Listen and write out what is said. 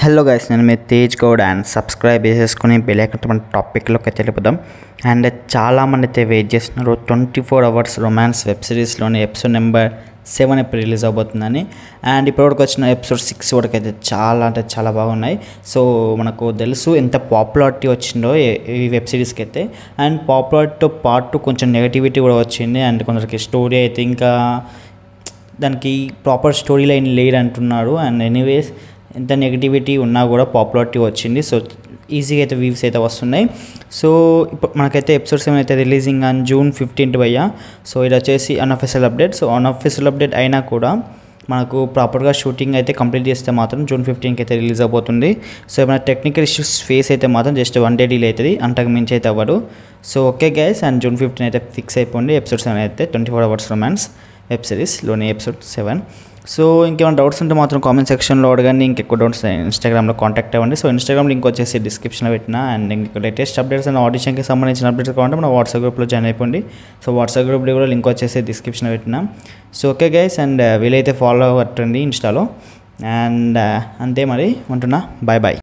Hello guys, నేను మీ Tej Goud and subscribe చేసేసుకుని బెల్ ఐకాన్ టాపిక్లోకి అయితే వెళ్ళిపోదాం. అండ్ చాలామంది అయితే వెయిట్ చేస్తున్నారు 24 అవర్స్ రొమాన్స్ వెబ్ సిరీస్లోని ఎపిసోడ్ నెంబర్ 7 ఎప్పుడు రిలీజ్ అవబోతుందని. అండ్ ఇప్పటివరకు వచ్చిన ఎపిసోడ్ 6 వరకు అయితే చాలా బాగున్నాయి. సో మనకు తెలుసు ఎంత పాపులారిటీ వచ్చిందో ఈ వెబ్ సిరీస్కి అయితే. అండ్ పాపులారిటీతో పాటు కొంచెం నెగటివిటీ కూడా వచ్చింది. అండ్ కొందరికి స్టోరీ అయితే ఇంకా దానికి ప్రాపర్ స్టోరీ లైన్ లేడు అంటున్నారు. అండ్ ఎనీవేస్ ఎంత నెగిటివిటీ ఉన్నా కూడా పాపులారిటీ వచ్చింది. సో ఈజీగా అయితే వ్యూస్ అయితే వస్తున్నాయి. సో ఇప్పుడు మనకైతే ఎపిసోడ్ 7 అయితే రిలీజింగ్ ఆన్ June 15 భయ్యా. సో ఇది వచ్చేసి unofficial update. So unofficial update అయినా కూడా మనకు ప్రాపర్గా షూటింగ్ అయితే కంప్లీట్ చేస్తే మాత్రం June 15కి అయితే రిలీజ్ అవబోతుంది. సో ఏమైనా టెక్నికల్ ఇష్యూస్ ఫేస్ అయితే మాత్రం జస్ట్ 1 day డిలే అవుతుంది, అంతకు మించి అయితే అవ్వదు. So okay guys, and June 15 అయితే ఫిక్స్ అయిపోయింది. ఎపిసోడ్ 7 అయితే 24 అవర్స్ రొమాన్స్ వెబ్ సిరీస్లోని ఎపిసోడ్ 7. సో ఇంకేమైనా డౌట్స్ ఉంటే మాత్రం కామెంట్ సెక్షన్లో అడగండి. ఇంకెక్కువ డౌట్స్ ఇన్స్టాగ్రామ్లో కాంటాక్ట్ అవ్వండి. సో ఇన్స్టాగ్రామ్ లింక్ వచ్చేసి డిస్క్రిప్షన్లో పెట్టిన. అండ్ ఇంక లేటెస్ట్ అప్డేట్స్ అండ్ ఆడిషన్కి సంబంధించిన అప్డేట్స్ కావాలంటే మన వాట్సాప్ గ్రూప్లో జాయిన్ అయిపోండి. సో వాట్సాప్ గ్రూప్లో కూడా లింక్ వచ్చేసి డిస్క్రిప్షన్లో పెట్టిన. సో ఓకే గైస్, అండ్ వీలైతే ఫాలో అవ్వండి ఇన్స్టాలో. అండ్ అంతే మరి ఉంటున్నా, బాయ్.